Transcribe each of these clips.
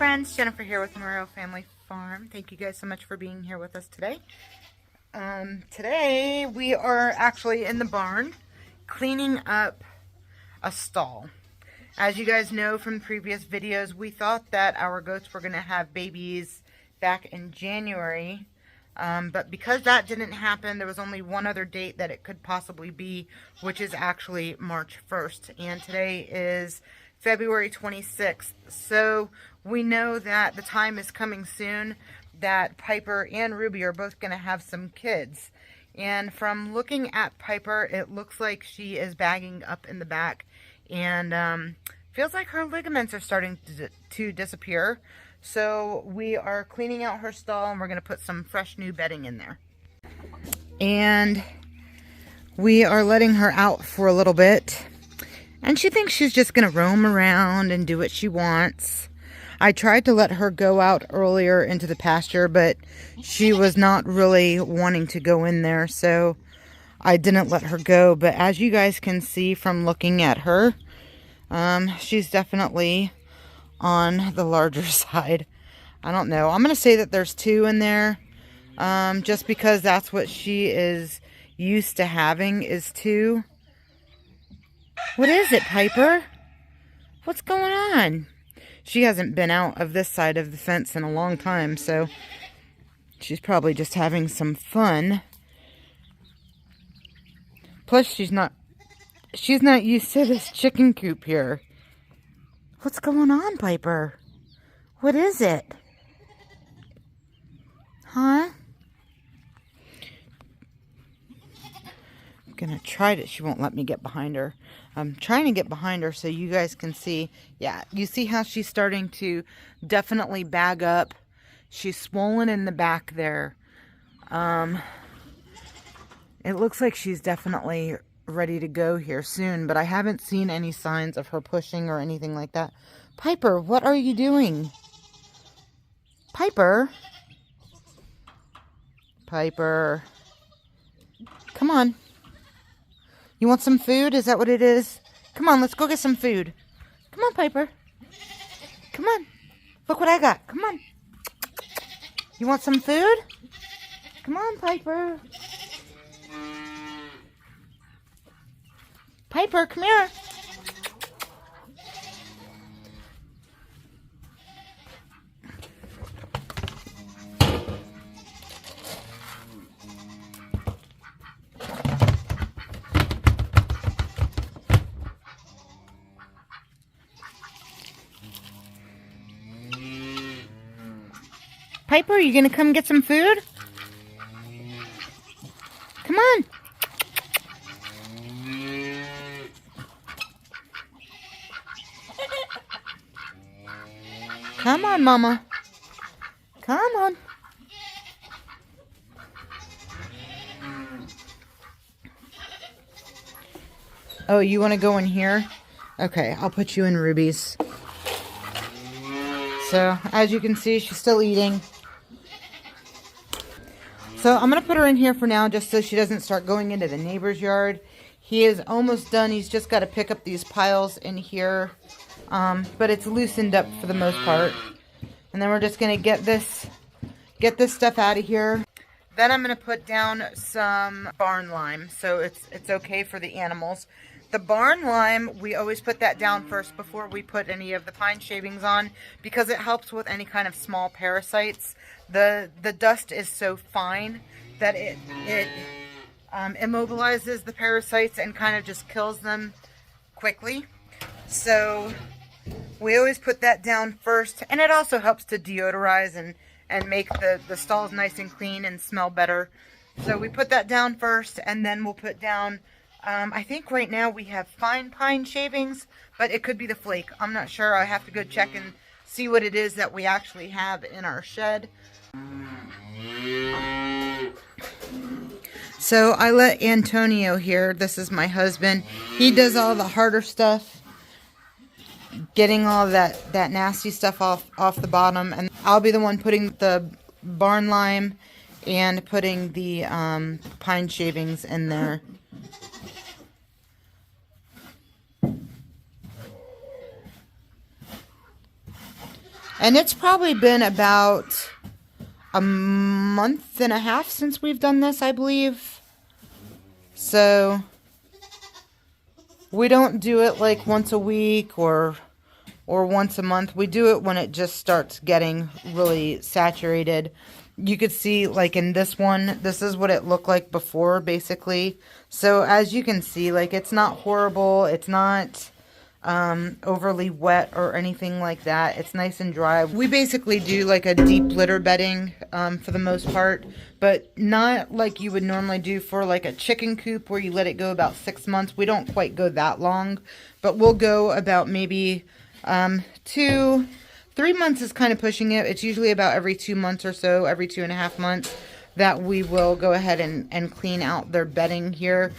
friends, Jennifer here with Beatiful Family Farm. Thank you guys so much for being here with us today. Today we are actually in the barn cleaning up a stall. As you guys know from previous videos, we thought that our goats were going to have babies back in January. But because that didn't happen, there was only one other date that it could possibly be, which is actually March 1st. And today is February 26th. So we know that the time is coming soon that Piper and Ruby are both going to have some kids. And from looking at Piper, it looks like she is bagging up in the back. And feels like her ligaments are starting to disappear. So we are cleaning out her stall and we're going to put some fresh new bedding in there. And we are letting her out for a little bit. And she thinks she's just going to roam around and do what she wants. I tried to let her go out earlier into the pasture, but she was not really wanting to go in there. So I didn't let her go. But as you guys can see from looking at her, she's definitely on the larger side. I don't know. I'm going to say that there's 2 in there. Just because that's what she is used to having is 2. What is it, Piper? What's going on? She hasn't been out of this side of the fence in a long time, so she's probably just having some fun. Plus, she's not used to this chicken coop here. What's going on, Piper? What is it? Huh? I'm gonna try to. She won't let me get behind her. I'm trying to get behind her so you guys can see. Yeah, you see how she's starting to definitely bag up. She's swollen in the back there. It looks like she's definitely ready to go here soon, but I haven't seen any signs of her pushing or anything like that. Piper, what are you doing? Piper? Piper. Come on. You want some food? Is that what it is? Come on, let's go get some food. Come on, Piper. Come on. Look what I got. Come on. You want some food? Come on, Piper. Piper, come here. Piper, you gonna come get some food? Come on. Come on, Mama. Come on. Oh, you want to go in here? Okay, I'll put you in Ruby's. So, as you can see, she's still eating. So, I'm going to put her in here for now just so she doesn't start going into the neighbor's yard. He is almost done. He's just got to pick up these piles in here. But it's loosened up for the most part. And then we're just going to get this stuff out of here. Then I'm going to put down some barn lime so it's okay for the animals. The barn lime, we always put that down first before we put any of the pine shavings on because it helps with any kind of small parasites. The dust is so fine that it immobilizes the parasites and kind of just kills them quickly. So we always put that down first, and it also helps to deodorize and make the stalls nice and clean and smell better. So we put that down first, and then we'll put down, I think right now we have fine pine shavings, but it could be the flake. I'm not sure. I have to go check and see what it is that we actually have in our shed. So I let Antonio here, this is my husband, he does all the harder stuff, getting all that nasty stuff off the bottom, and I'll be the one putting the barn lime and putting the pine shavings in there. And it's probably been about a month and a half since we've done this, I believe. So we don't do it like once a week or once a month. We do it when it just starts getting really saturated. You could see, like in this one, this is what it looked like before, basically. So as you can see, like, it's not horrible. It's not overly wet or anything like that. It's nice and dry. We basically do like a deep litter bedding for the most part, but not like you would normally do for like a chicken coop where you let it go about 6 months. We don't quite go that long, but we'll go about maybe 3 months is kind of pushing it. It's usually about every 2 months or so, every 2.5 months, that we will go ahead and clean out their bedding here.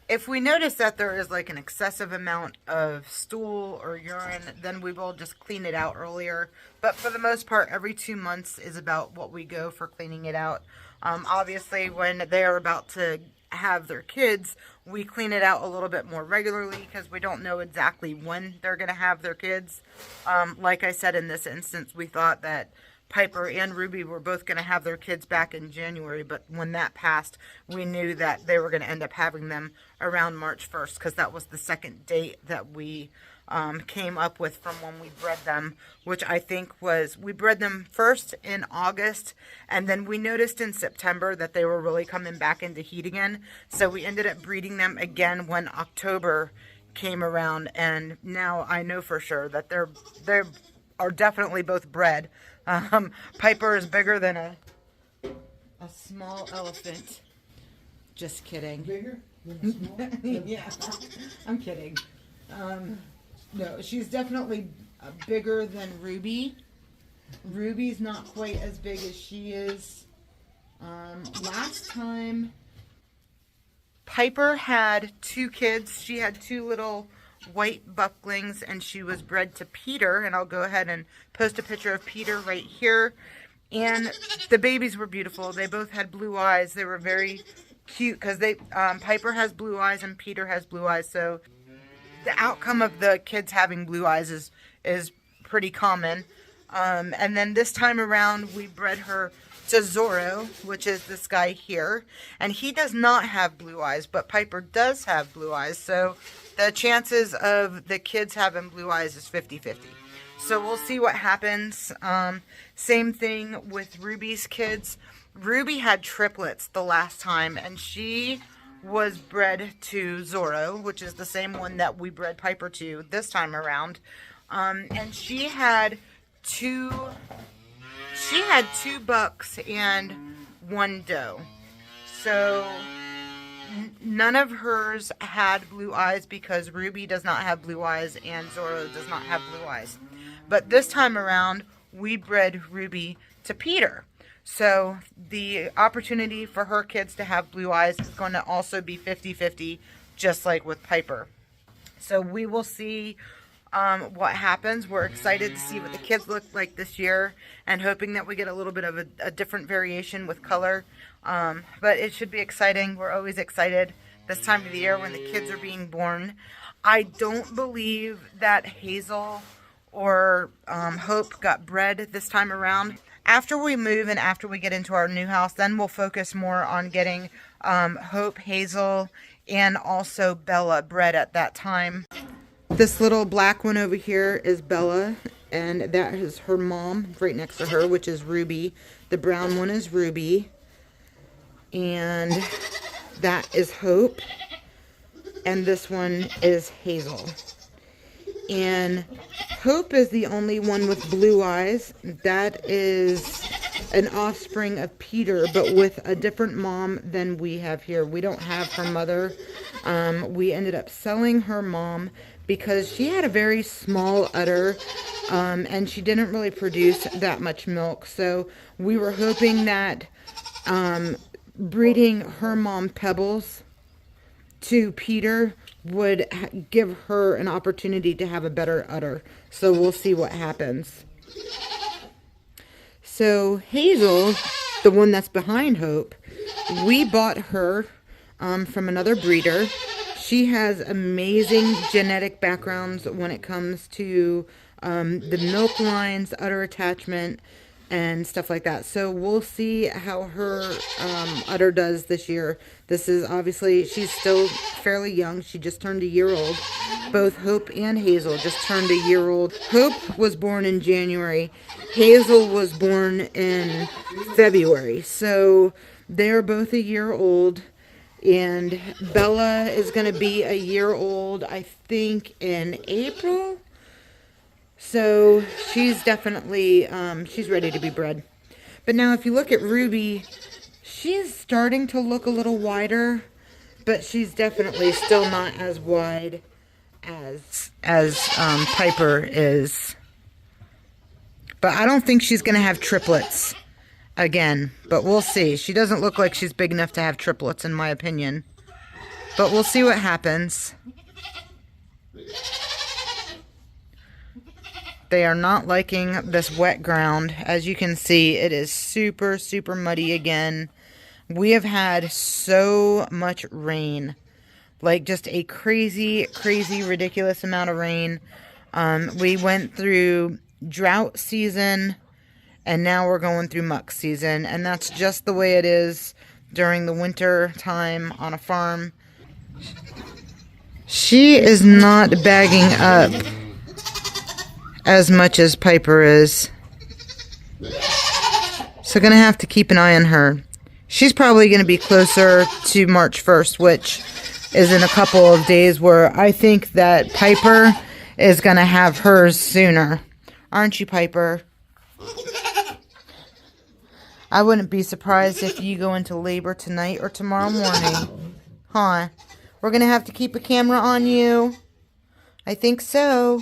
If we notice that there is like an excessive amount of stool or urine, then we will just clean it out earlier. But for the most part, every 2 months is about what we go for cleaning it out. Obviously, when they are about to have their kids, we clean it out a little bit more regularly because we don't know exactly when they're going to have their kids. Like I said, in this instance, we thought that Piper and Ruby were both going to have their kids back in January, but when that passed, we knew that they were going to end up having them around March 1st because that was the second date that we came up with from when we bred them, which I think was, we bred them first in August, and then we noticed in September that they were really coming back into heat again, so we ended up breeding them again when October came around, and now I know for sure that they are definitely both bred. Piper is bigger than a small elephant. Just kidding. Bigger than small? Yeah, I'm kidding. No, she's definitely bigger than Ruby. Ruby's not quite as big as she is. Last time, Piper had 2 kids. She had 2 little white bucklings, and she was bred to Peter, and I'll go ahead and post a picture of Peter right here. And the babies were beautiful. They both had blue eyes. They were very cute because they Piper has blue eyes and Peter has blue eyes, so the outcome of the kids having blue eyes is pretty common. And then this time around, we bred her to Zorro, which is this guy here, and he does not have blue eyes, but Piper does have blue eyes, so the chances of the kids having blue eyes is 50-50. So we'll see what happens. Same thing with Ruby's kids. Ruby had triplets the last time, and she was bred to Zorro, which is the same one that we bred Piper to this time around. And she had two bucks and 1 doe. So none of hers had blue eyes because Ruby does not have blue eyes and Zorro does not have blue eyes. But this time around, we bred Ruby to Peter. So the opportunity for her kids to have blue eyes is going to also be 50-50, just like with Piper. So we will see what happens. We're excited to see what the kids look like this year and hoping that we get a little bit of a different variation with color. But it should be exciting. We're always excited this time of the year when the kids are being born. I don't believe that Hazel or Hope got bred this time around. After we move and after we get into our new house, then we'll focus more on getting Hope, Hazel, and also Bella bred at that time. This little black one over here is Bella, and that is her mom right next to her, which is Ruby. The brown one is Ruby, and that is Hope, and this one is Hazel. And Hope is the only one with blue eyes. That is an offspring of Peter, but with a different mom than we have here. We don't have her mother. We ended up selling her mom because she had a very small udder, and she didn't really produce that much milk. So we were hoping that breeding her mom Pebbles to Peter would give her an opportunity to have a better udder. So we'll see what happens. So Hazel, the one that's behind Hope, we bought her from another breeder. She has amazing genetic backgrounds when it comes to the milk lines, the udder attachment, and stuff like that. So we'll see how her udder does this year. This is obviously, she's still fairly young. She just turned a year old. Both Hope and Hazel just turned a year old. Hope was born in January. Hazel was born in February. So they're both a year old. And Bella is going to be a year old, I think, in April. So she's definitely, she's ready to be bred. But now if you look at Ruby, she's starting to look a little wider, but she's definitely still not as wide as Piper is. But I don't think she's going to have triplets again, but we'll see. She doesn't look like she's big enough to have triplets in my opinion. But we'll see what happens. They are not liking this wet ground. As you can see, it is super, super muddy again. We have had so much rain. Like just a crazy, crazy, ridiculous amount of rain. We went through drought season, and now we're going through muck season. And that's just the way it is during the winter time on a farm. She is not bagging up as much as Piper is. So gonna have to keep an eye on her. She's probably gonna be closer to March 1st, which is in a couple of days, where I think that Piper is gonna have hers sooner. Aren't you, Piper? I wouldn't be surprised if you go into labor tonight or tomorrow morning. Huh? We're gonna have to keep a camera on you. I think so.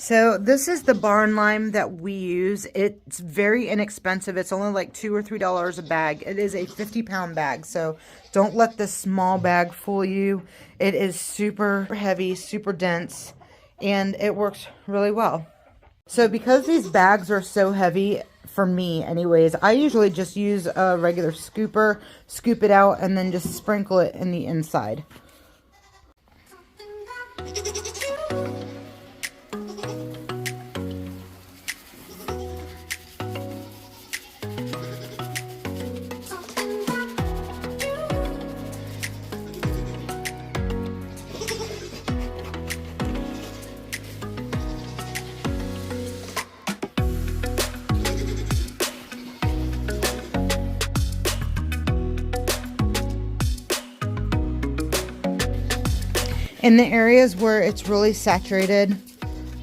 So this is the barn lime that we use. It's very inexpensive. It's only like $2 or $3 a bag. It is a 50-pound bag, so don't let this small bag fool you. It is super heavy, super dense, and it works really well. So because these bags are so heavy, for me anyways, I usually just use a regular scooper, scoop it out, and then just sprinkle it in the inside. In the areas where it's really saturated,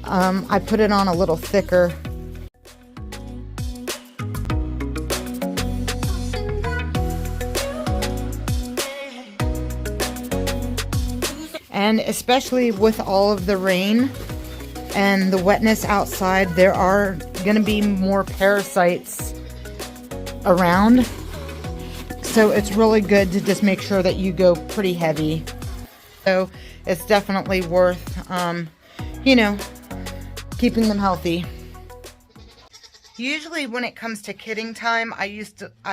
I put it on a little thicker. And especially with all of the rain and the wetness outside, there are going to be more parasites around. So it's really good to just make sure that you go pretty heavy. So it's definitely worth, you know, keeping them healthy. Usually when it comes to kidding time, I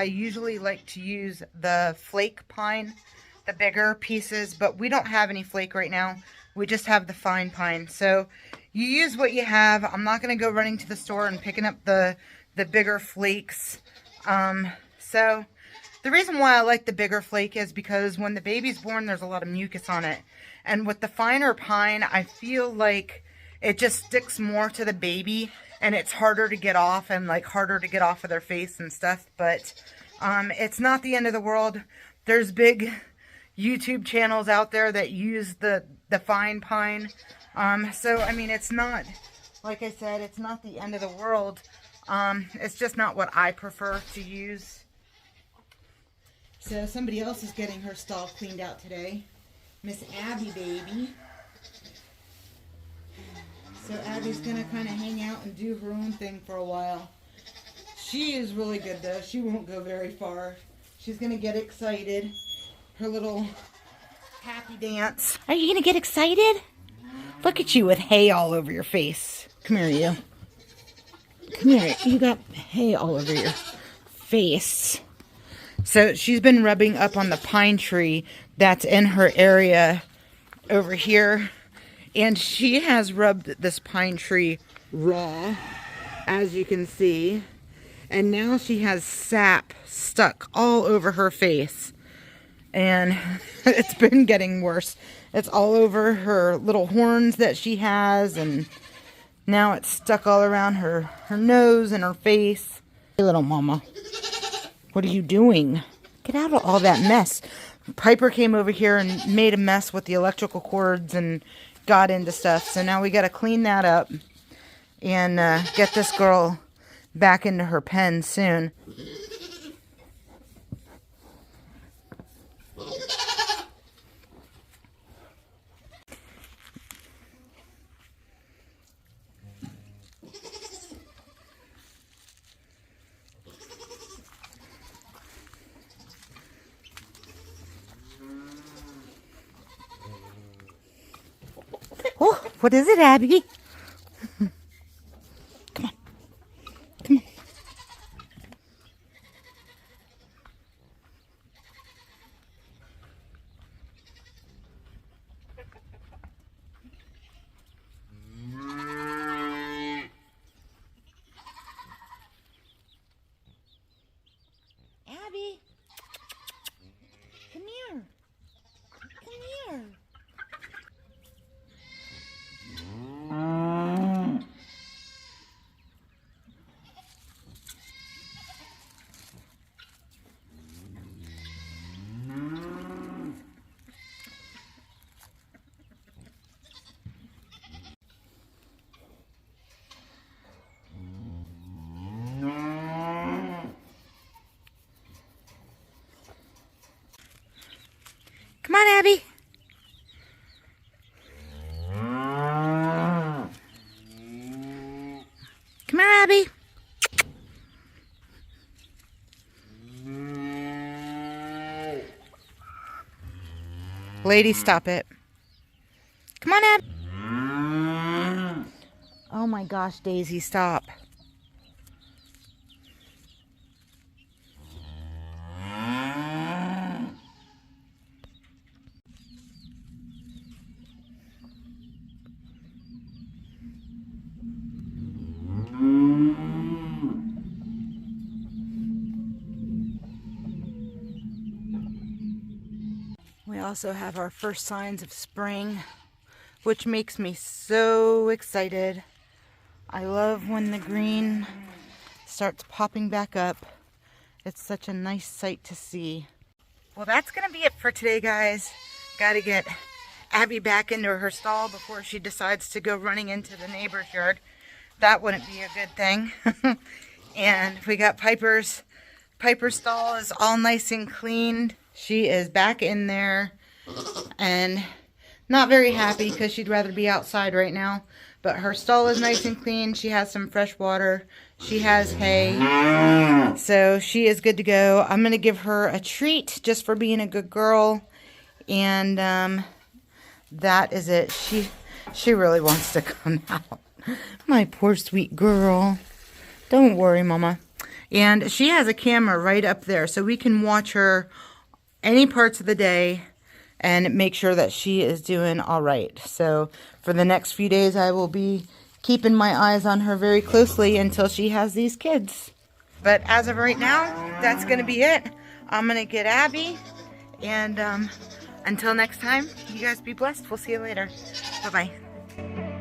usually like to use the flake pine, the bigger pieces, but we don't have any flake right now. We just have the fine pine. So you use what you have. I'm not going to go running to the store and picking up the bigger flakes. So the reason why I like the bigger flake is because when the baby's born, there's a lot of mucus on it. And with the finer pine, I feel like it just sticks more to the baby, and it's harder to get off, and like harder to get off of their face and stuff. But it's not the end of the world. There's big YouTube channels out there that use the fine pine. So I mean, it's not, like I said, it's not the end of the world. It's just not what I prefer to use. So somebody else is getting her stall cleaned out today. Miss Abby, baby. So Abby's going to kind of hang out and do her own thing for a while. She is really good, though. She won't go very far. She's going to get excited. Her little happy dance. Are you going to get excited? Look at you with hay all over your face. Come here, you. Come here. You got hay all over your face. So she's been rubbing up on the pine tree that's in her area over here. And she has rubbed this pine tree raw, as you can see. And now she has sap stuck all over her face. And it's been getting worse. It's all over her little horns that she has, and now it's stuck all around her nose and her face. Hey, little mama, what are you doing? Get out of all that mess. Piper came over here and made a mess with the electrical cords and got into stuff. So now we got to clean that up and get this girl back into her pen soon. Oh, what is it, Abby? Come on. Come on. Abby. Come here. Come here. Come on, Abby. Come on, Abby. Lady, stop it. Come on, Abby. Oh my gosh, Daisy, stop. We also have our first signs of spring, which makes me so excited. I love when the green starts popping back up. It's such a nice sight to see. Well, that's going to be it for today, guys. Got to get Abby back into her stall before she decides to go running into the neighbor's yard. That wouldn't be a good thing. And we got Piper's stall is all nice and cleaned. She is back in there and not very happy because she'd rather be outside right now. But her stall is nice and clean. She has some fresh water. She has hay. So she is good to go. I'm going to give her a treat just for being a good girl. And that is it. She really wants to come out. My poor sweet girl. Don't worry, Mama. And she has a camera right up there, so we can watch her any parts of the day and make sure that she is doing all right. So for the next few days, I will be keeping my eyes on her very closely until she has these kids. But as of right now, that's going to be it. I'm going to get Abby. And until next time, you guys be blessed. We'll see you later. Bye-bye.